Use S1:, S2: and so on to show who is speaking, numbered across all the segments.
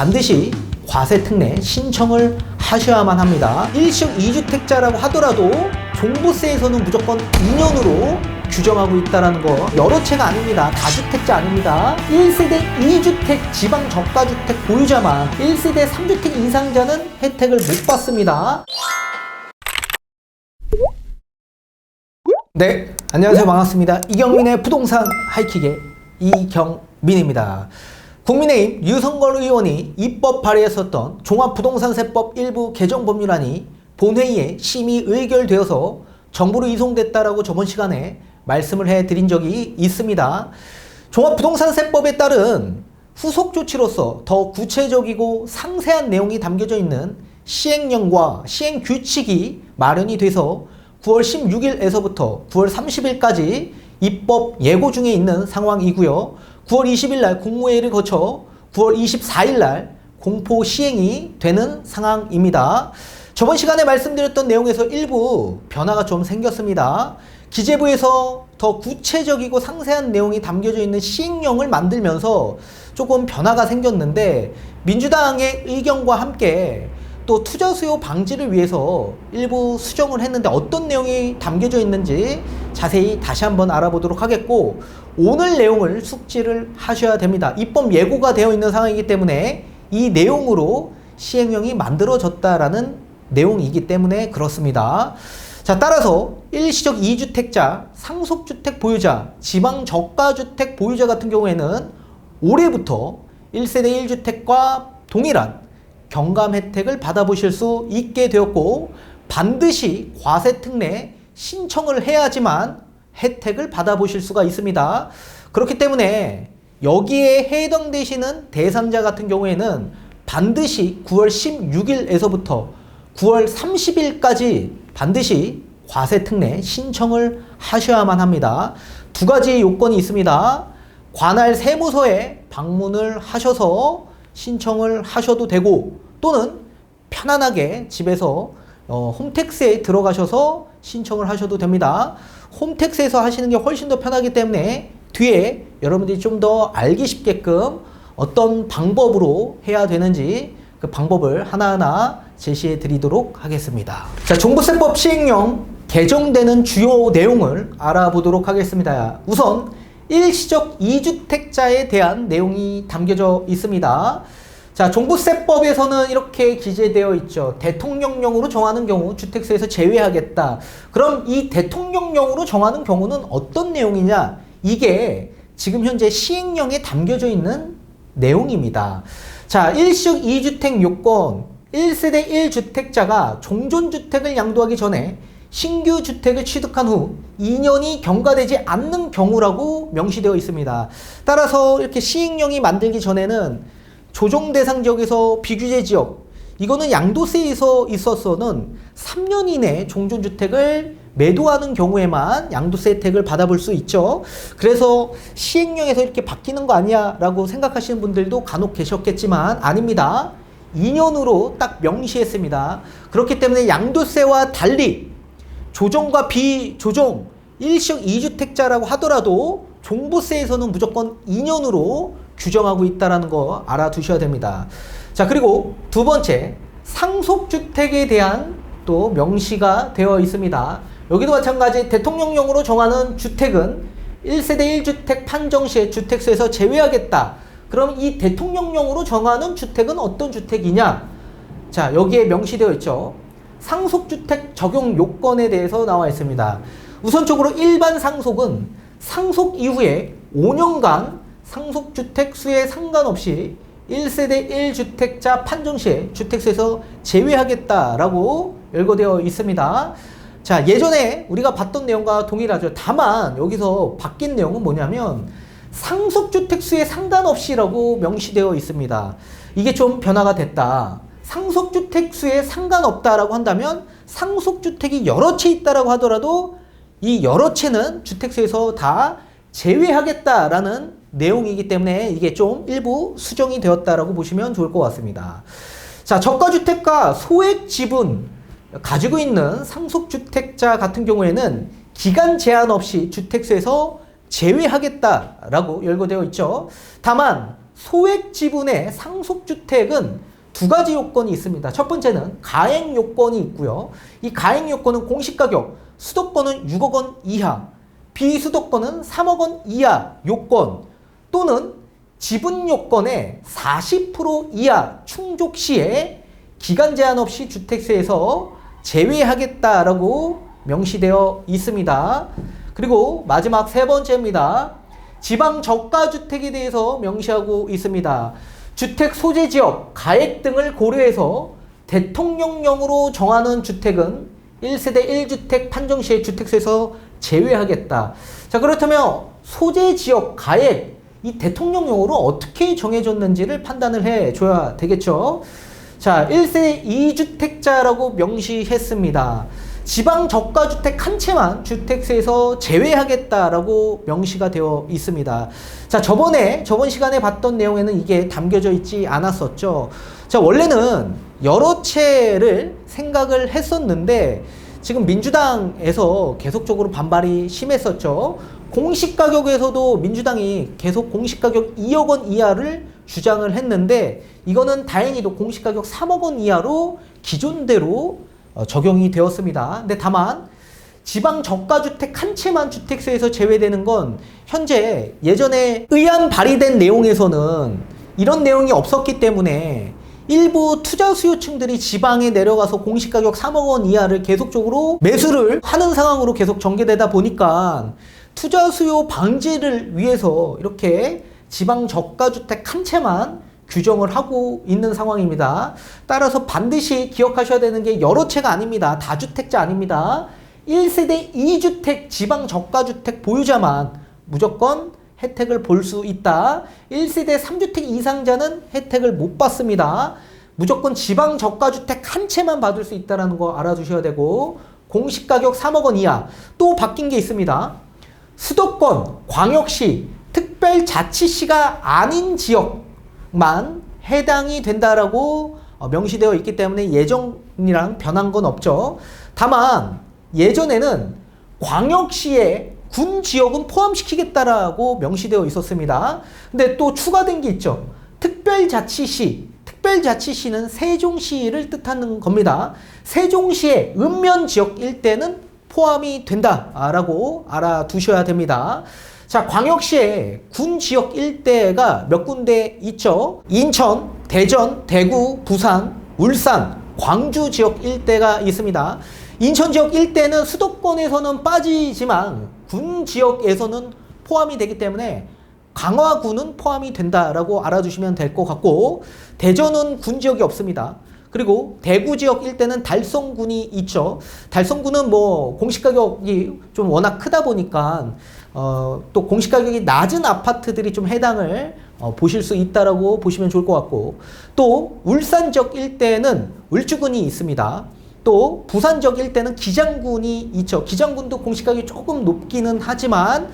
S1: 반드시 과세특례 신청을 하셔야만 합니다. 일시적 2주택자라고 하더라도 종부세에서는 무조건 2년으로 규정하고 있다는 거, 여러 채가 아닙니다. 다주택자 아닙니다. 1세대 2주택 지방 저가주택 보유자만, 1세대 3주택 이상자는 혜택을 못 받습니다. 네, 안녕하세요. 반갑습니다. 이경민의 부동산 하이킥의 이경민입니다. 국민의힘 유성걸 의원이 입법 발의했었던 종합부동산세법 일부 개정 법률안이 본회의에 심의 의결되어서 정부로 이송됐다라고 저번 시간에 말씀을 해드린 적이 있습니다. 종합부동산세법에 따른 후속 조치로서 더 구체적이고 상세한 내용이 담겨져 있는 시행령과 시행규칙이 마련이 돼서 9월 16일에서부터 9월 30일까지 입법 예고 중에 있는 상황이고요. 9월 20일 날 국무회의를 거쳐 9월 24일 날 공포 시행이 되는 상황입니다. 저번 시간에 말씀드렸던 내용에서 일부 변화가 좀 생겼습니다. 기재부에서 더 구체적이고 상세한 내용이 담겨져 있는 시행령을 만들면서 조금 변화가 생겼는데, 민주당의 의견과 함께 또 투자 수요 방지를 위해서 일부 수정을 했는데 어떤 내용이 담겨져 있는지 자세히 다시 한번 알아보도록 하겠고, 오늘 내용을 숙지를 하셔야 됩니다. 입법 예고가 되어 있는 상황이기 때문에 이 내용으로 시행령이 만들어졌다라는 내용이기 때문에 그렇습니다. 자, 따라서 일시적 2주택자, 상속주택 보유자, 지방 저가주택 보유자 같은 경우에는 올해부터 1세대 1주택과 동일한 경감 혜택을 받아보실 수 있게 되었고, 반드시 과세특례 신청을 해야지만 혜택을 받아보실 수가 있습니다. 그렇기 때문에 여기에 해당되시는 대상자 같은 경우에는 반드시 9월 16일에서부터 9월 30일까지 반드시 과세특례 신청을 하셔야만 합니다. 두 가지 요건이 있습니다. 관할 세무서에 방문을 하셔서 신청을 하셔도 되고, 또는 편안하게 집에서 홈택스에 들어가셔서 신청을 하셔도 됩니다. 홈택스에서 하시는 게 훨씬 더 편하기 때문에 뒤에 여러분들이 좀 더 알기 쉽게끔 어떤 방법으로 해야 되는지 그 방법을 하나하나 제시해 드리도록 하겠습니다. 자, 종부세법 시행령 개정되는 주요 내용을 알아보도록 하겠습니다. 우선 일시적 2주택자에 대한 내용이 담겨져 있습니다. 자, 종부세법에서는 이렇게 기재되어 있죠. 대통령령으로 정하는 경우 주택세에서 제외하겠다. 그럼 이 대통령령으로 정하는 경우는 어떤 내용이냐? 이게 지금 현재 시행령에 담겨져 있는 내용입니다. 자, 일시적 2주택 요건, 1세대 1주택자가 종전주택을 양도하기 전에 신규 주택을 취득한 후 2년이 경과되지 않는 경우라고 명시되어 있습니다. 따라서 이렇게 시행령이 만들기 전에는 조정 대상 지역에서 비규제 지역, 이거는 양도세에서 있어서는 3년 이내 종전주택을 매도하는 경우에만 양도세 혜택을 받아볼 수 있죠. 그래서 시행령에서 이렇게 바뀌는 거 아니야 라고 생각하시는 분들도 간혹 계셨겠지만 아닙니다. 2년으로 딱 명시했습니다. 그렇기 때문에 양도세와 달리 조정과 비조정, 일시적 2주택자라고 하더라도 종부세에서는 무조건 2년으로 규정하고 있다는 거 알아두셔야 됩니다. 자, 그리고 두 번째, 상속주택에 대한 또 명시가 되어 있습니다. 여기도 마찬가지 대통령령으로 정하는 주택은 1세대 1주택 판정 시에 주택수에서 제외하겠다. 그럼 이 대통령령으로 정하는 주택은 어떤 주택이냐? 자, 여기에 명시되어 있죠. 상속주택 적용 요건에 대해서 나와 있습니다. 우선적으로 일반 상속은 상속 이후에 5년간 상속주택 수에 상관없이 1세대 1주택자 판정 시에 주택수에서 제외하겠다라고 열거되어 있습니다. 자, 예전에 우리가 봤던 내용과 동일하죠. 다만 여기서 바뀐 내용은 뭐냐면 상속주택 수에 상관없이라고 명시되어 있습니다. 이게 좀 변화가 됐다. 상속주택 수에 상관없다라고 한다면 상속주택이 여러 채 있다라고 하더라도 이 여러 채는 주택수에서 다 제외하겠다라는 내용이기 때문에 이게 좀 일부 수정이 되었다라고 보시면 좋을 것 같습니다. 자, 저가주택과 소액 지분 가지고 있는 상속주택자 같은 경우에는 기간 제한 없이 주택수에서 제외하겠다라고 열거되어 있죠. 다만 소액 지분의 상속주택은 두 가지 요건이 있습니다. 첫 번째는 가액 요건이 있고요. 이 가액 요건은 공시가격, 수도권은 6억 원 이하, 비수도권은 3억 원 이하 요건 또는 지분 요건의 40% 이하 충족 시에 기간 제한 없이 주택세에서 제외하겠다라고 명시되어 있습니다. 그리고 마지막 세 번째입니다. 지방 저가주택에 대해서 명시하고 있습니다. 주택 소재 지역, 가액 등을 고려해서 대통령령으로 정하는 주택은 1세대 1주택 판정 시에 주택세에서 제외하겠다. 자, 그렇다면 소재 지역, 가액, 이 대통령령으로 어떻게 정해졌는지를 판단을 해줘야 되겠죠. 자, 1세대 2주택자라고 명시했습니다. 지방 저가주택 한 채만 주택세에서 제외하겠다라고 명시가 되어 있습니다. 자, 저번 시간에 봤던 내용에는 이게 담겨져 있지 않았었죠. 자, 원래는 여러 채를 생각을 했었는데 지금 민주당에서 계속적으로 반발이 심했었죠. 공시가격에서도 민주당이 계속 공시가격 2억 원 이하를 주장을 했는데 이거는 다행히도 공시가격 3억 원 이하로 기존대로 적용이 되었습니다. 근데 다만 지방 저가주택 한 채만 주택세에서 제외되는 건 현재 예전에 의안 발의된 내용에서는 이런 내용이 없었기 때문에 일부 투자 수요층들이 지방에 내려가서 공시가격 3억 원 이하를 계속적으로 매수를 하는 상황으로 계속 전개되다 보니까 투자 수요 방지를 위해서 이렇게 지방 저가주택 한 채만 규정을 하고 있는 상황입니다. 따라서 반드시 기억하셔야 되는 게 여러 채가 아닙니다. 다주택자 아닙니다. 1세대 2주택 지방 저가주택 보유자만 무조건 혜택을 볼 수 있다. 1세대 3주택 이상자는 혜택을 못 받습니다. 무조건 지방 저가주택 한 채만 받을 수 있다는 거 알아두셔야 되고 공시가격 3억 원 이하. 또 바뀐 게 있습니다. 수도권, 광역시, 특별자치시가 아닌 지역만 해당이 된다라고 명시되어 있기 때문에 예전이랑 변한 건 없죠. 다만 예전에는 광역시에 군 지역은 포함시키겠다라고 명시되어 있었습니다. 근데 또 추가된 게 있죠. 특별자치시. 특별자치시는 세종시를 뜻하는 겁니다. 세종시의 읍면 지역 일대는 포함이 된다라고 알아두셔야 됩니다. 자, 광역시에 군 지역 일대가 몇 군데 있죠. 인천, 대전, 대구, 부산, 울산, 광주 지역 일대가 있습니다. 인천 지역 일대는 수도권에서는 빠지지만 군 지역에서는 포함이 되기 때문에 강화군은 포함이 된다라고 알아두시면 될 것 같고 대전은 군 지역이 없습니다. 그리고 대구 지역 일대는 달성군이 있죠. 달성군은 뭐 공시가격이 좀 워낙 크다 보니까 또 공시가격이 낮은 아파트들이 좀 해당을 보실 수 있다라고 보시면 좋을 것 같고 또 울산 지역 일대는 울주군이 있습니다. 또 부산 지역 일대는 기장군이 있죠. 기장군도 공시가격이 조금 높기는 하지만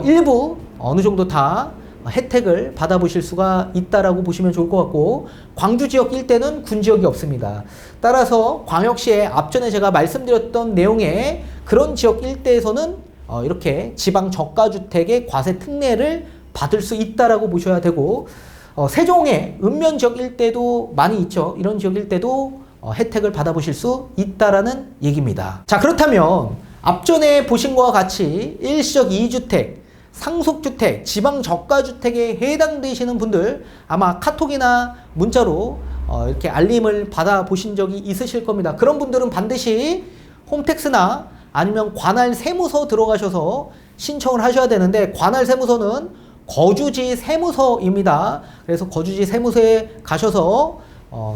S1: 일부 어느 정도 다 혜택을 받아보실 수가 있다라고 보시면 좋을 것 같고 광주 지역 일대는 군 지역이 없습니다. 따라서 광역시에 앞전에 제가 말씀드렸던 내용의 그런 지역 일대에서는 이렇게 지방 저가주택의 과세 특례를 받을 수 있다라고 보셔야 되고 세종의 읍면 지역 일대도 많이 있죠. 이런 지역 일대도 혜택을 받아보실 수 있다라는 얘기입니다. 자, 그렇다면 앞전에 보신 것과 같이 일시적 2주택 상속주택, 지방 저가주택에 해당되시는 분들 아마 카톡이나 문자로 이렇게 알림을 받아보신 적이 있으실 겁니다. 그런 분들은 반드시 홈택스나 아니면 관할 세무서 들어가셔서 신청을 하셔야 되는데 관할 세무서는 거주지 세무서입니다. 그래서 거주지 세무서에 가셔서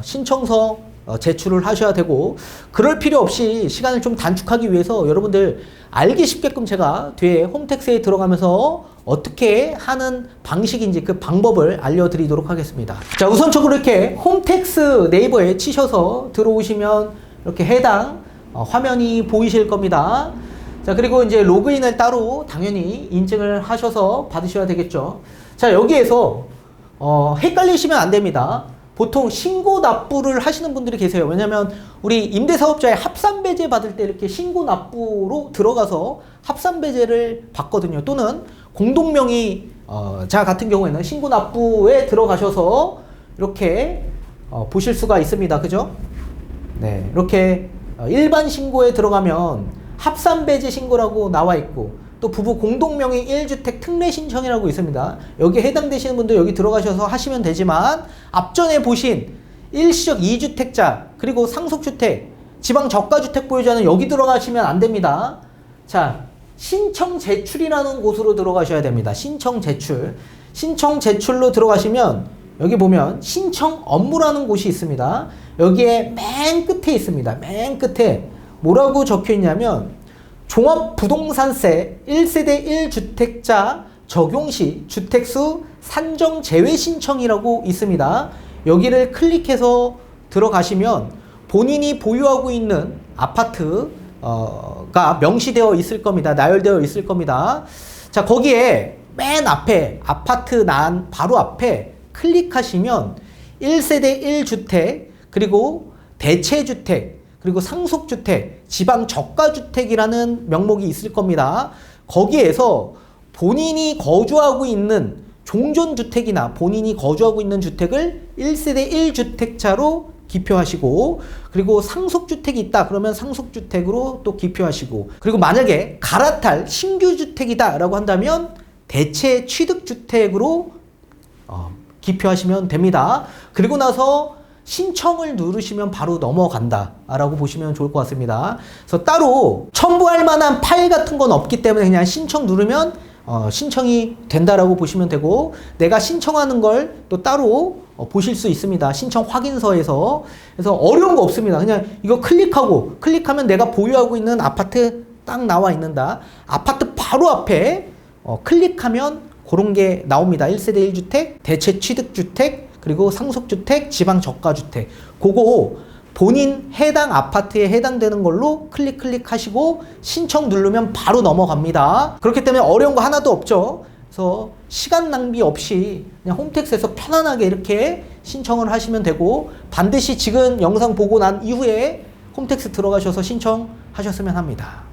S1: 신청서 제출을 하셔야 되고 그럴 필요 없이 시간을 좀 단축하기 위해서 여러분들 알기 쉽게끔 제가 뒤에 홈택스에 들어가면서 어떻게 하는 방식인지 그 방법을 알려드리도록 하겠습니다. 자, 우선적으로 이렇게 홈택스 네이버에 치셔서 들어오시면 이렇게 해당 화면이 보이실 겁니다. 자, 그리고 이제 로그인을 따로 당연히 인증을 하셔서 받으셔야 되겠죠. 자, 여기에서 헷갈리시면 안 됩니다. 보통 신고 납부를 하시는 분들이 계세요. 왜냐면 우리 임대사업자의 합산배제 받을 때 이렇게 신고 납부로 들어가서 합산배제를 받거든요. 또는 공동명의자 같은 경우에는 신고납부에 들어가셔서 이렇게 보실 수가 있습니다. 그죠? 네, 이렇게 일반 신고에 들어가면 합산배제 신고라고 나와 있고 또 부부 공동명의 1주택 특례 신청이라고 있습니다. 여기에 해당되시는 분들 여기 들어가셔서 하시면 되지만 앞전에 보신 일시적 2주택자 그리고 상속주택 지방 저가주택 보유자는 여기 들어가시면 안 됩니다. 자, 신청 제출이라는 곳으로 들어가셔야 됩니다. 신청 제출. 신청 제출로 들어가시면 여기 보면 신청 업무라는 곳이 있습니다. 여기에 맨 끝에 있습니다. 맨 끝에 뭐라고 적혀 있냐면 종합부동산세 1세대 1주택자 적용시 주택수 산정 제외 신청이라고 있습니다. 여기를 클릭해서 들어가시면 본인이 보유하고 있는 아파트가 명시되어 있을 겁니다. 나열되어 있을 겁니다. 자, 거기에 맨 앞에 아파트 난 바로 앞에 클릭하시면 1세대 1주택 그리고 대체주택 그리고 상속주택 지방 저가주택이라는 명목이 있을 겁니다. 거기에서 본인이 거주하고 있는 종전주택이나 본인이 거주하고 있는 주택을 1세대 1주택자로 기표하시고 그리고 상속주택이 있다 그러면 상속주택으로 또 기표하시고 그리고 만약에 갈아탈 신규주택이다 라고 한다면 대체 취득주택으로 기표하시면 됩니다. 그리고 나서 신청을 누르시면 바로 넘어간다 라고 보시면 좋을 것 같습니다. 그래서 따로 첨부할 만한 파일 같은 건 없기 때문에 그냥 신청 누르면 신청이 된다라고 보시면 되고 내가 신청하는 걸 또 따로 보실 수 있습니다. 신청 확인서에서. 그래서 어려운 거 없습니다. 그냥 이거 클릭하면 내가 보유하고 있는 아파트 딱 나와 있는다. 아파트 바로 앞에 클릭하면 그런 게 나옵니다. 1세대 1주택, 대체 취득주택, 그리고 상속주택, 지방 저가주택. 그거 본인 해당 아파트에 해당되는 걸로 클릭하시고 신청 누르면 바로 넘어갑니다. 그렇기 때문에 어려운 거 하나도 없죠. 그래서 시간 낭비 없이 그냥 홈택스에서 편안하게 이렇게 신청을 하시면 되고 반드시 지금 영상 보고 난 이후에 홈택스 들어가셔서 신청하셨으면 합니다.